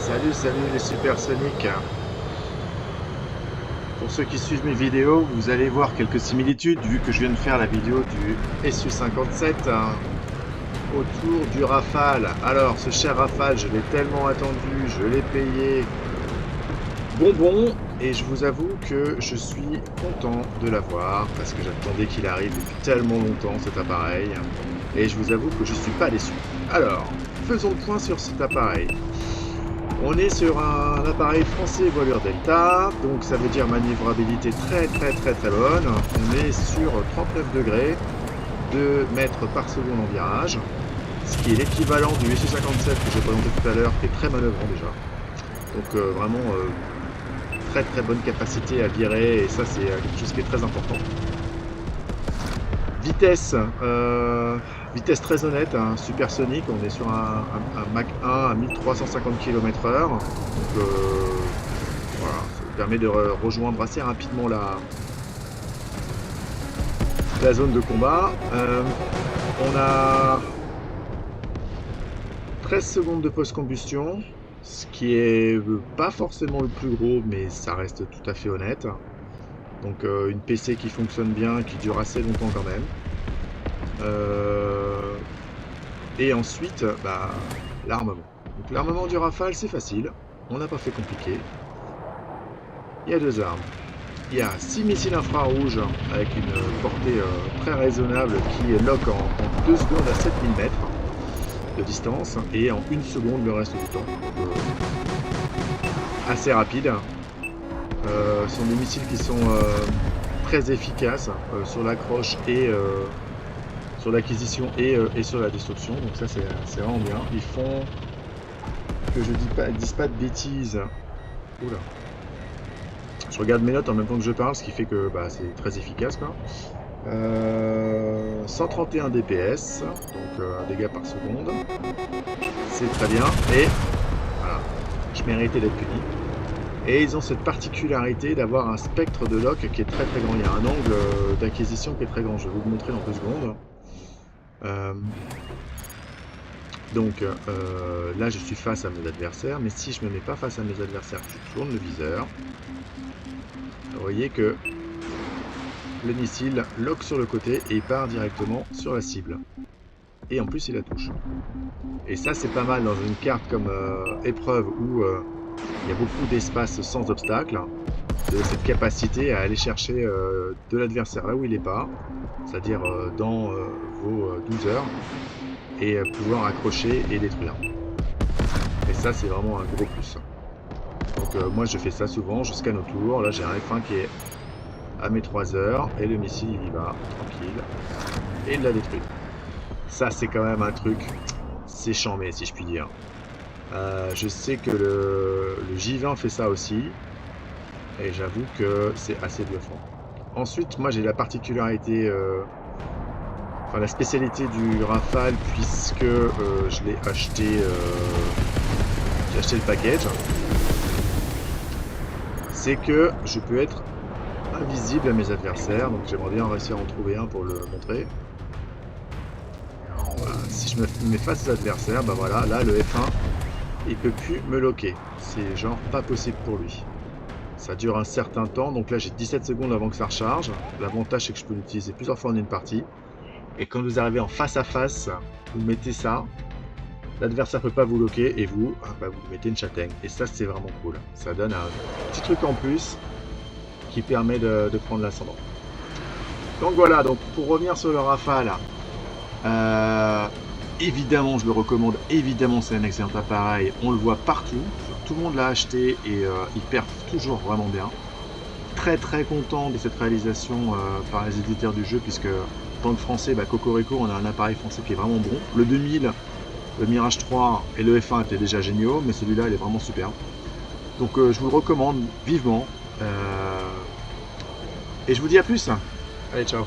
Salut, salut les supersoniques. Pour ceux qui suivent mes vidéos, vous allez voir quelques similitudes vu que je viens de faire la vidéo du Su-57 autour du Rafale. Alors, ce cher Rafale, je l'ai tellement attendu, je l'ai payé bonbon et je vous avoue que je suis content de l'avoir parce que j'attendais qu'il arrive depuis tellement longtemps cet appareil et je vous avoue que je suis pas déçu. Alors, faisons le point sur cet appareil. On est sur un appareil français voilure Delta, donc ça veut dire manœuvrabilité très bonne. On est sur 39 degrés, 2 mètres par seconde en virage, ce qui est l'équivalent du Su-57 que j'ai présenté tout à l'heure, qui est très manœuvrant déjà. Donc vraiment très bonne capacité à virer, et ça c'est quelque chose qui est très important. Vitesse, vitesse très honnête, hein, supersonique, on est sur un Mach 1 à 1350 km/h. Donc voilà, ça vous permet de rejoindre assez rapidement la zone de combat. On a 13 secondes de post-combustion, ce qui est pas forcément le plus gros, mais ça reste tout à fait honnête. Donc une PC qui fonctionne bien, qui dure assez longtemps quand même. Et ensuite, l'armement. Donc l'armement du Rafale, c'est facile. On n'a pas fait compliqué. Il y a deux armes. Il y a 6 missiles infrarouges avec une portée très raisonnable qui lock en 2 secondes à 7000 mètres de distance et en 1 seconde le reste du temps. Donc, assez rapide. Ce sont des missiles qui sont très efficaces sur l'accroche et sur l'acquisition et sur la destruction. Donc ça c'est vraiment bien. Ils font que je dise pas de bêtises. Oula. Je regarde mes notes en même temps que je parle, ce qui fait que c'est très efficace quoi. 131 DPS, donc dégâts par seconde. C'est très bien. Et voilà, je méritais d'être puni. Et ils ont cette particularité d'avoir un spectre de lock qui est très grand. Il y a un angle d'acquisition qui est très grand. Je vais vous le montrer dans 2 secondes. Donc là je suis face à mes adversaires, mais si je me mets pas face à mes adversaires, je tourne le viseur. Vous voyez que le missile lock sur le côté et il part directement sur la cible. Et en plus il la touche. Et ça c'est pas mal dans une carte comme épreuve où il y a beaucoup d'espace sans obstacle. De cette capacité à aller chercher de l'adversaire là où il n'est pas, c'est-à-dire dans vos 12 heures, et pouvoir accrocher et détruire. Et ça c'est vraiment un gros plus. Donc moi je fais ça souvent, je scanne autour, là j'ai un F1 qui est à mes 3 heures, et le missile il y va tranquille, et il l'a détruit. Ça c'est quand même un truc, c'est chambé si je puis dire. Je sais que le J20 fait ça aussi, et j'avoue que c'est assez bluffant. Ensuite moi j'ai la particularité, enfin la spécialité du Rafale, puisque je l'ai acheté, j'ai acheté le package, c'est que je peux être invisible à mes adversaires, donc j'aimerais bien réussir à en trouver un pour le montrer. Voilà. Si je me mets face aux adversaires, voilà, là le F1 il peut plus me loquer, c'est genre pas possible pour lui. Ça dure un certain temps, donc là j'ai 17 secondes avant que ça recharge. L'avantage c'est que je peux l'utiliser plusieurs fois en une partie. Et quand vous arrivez en face à face, vous mettez ça, l'adversaire peut pas vous loquer et vous mettez une châtaigne. Et ça c'est vraiment cool, ça donne un petit truc en plus qui permet de prendre l'ascendant. Donc voilà, donc pour revenir sur le Rafale, évidemment je le recommande, évidemment c'est un excellent appareil, on le voit partout, tout le monde l'a acheté et il perf toujours vraiment bien. Très content de cette réalisation par les éditeurs du jeu, puisque en tant que français, Cocorico, on a un appareil français qui est vraiment bon. Le 2000, le Mirage 3 et le F1 étaient déjà géniaux, mais celui-là il est vraiment super. Donc je vous le recommande vivement. Et je vous dis à plus. Allez, ciao.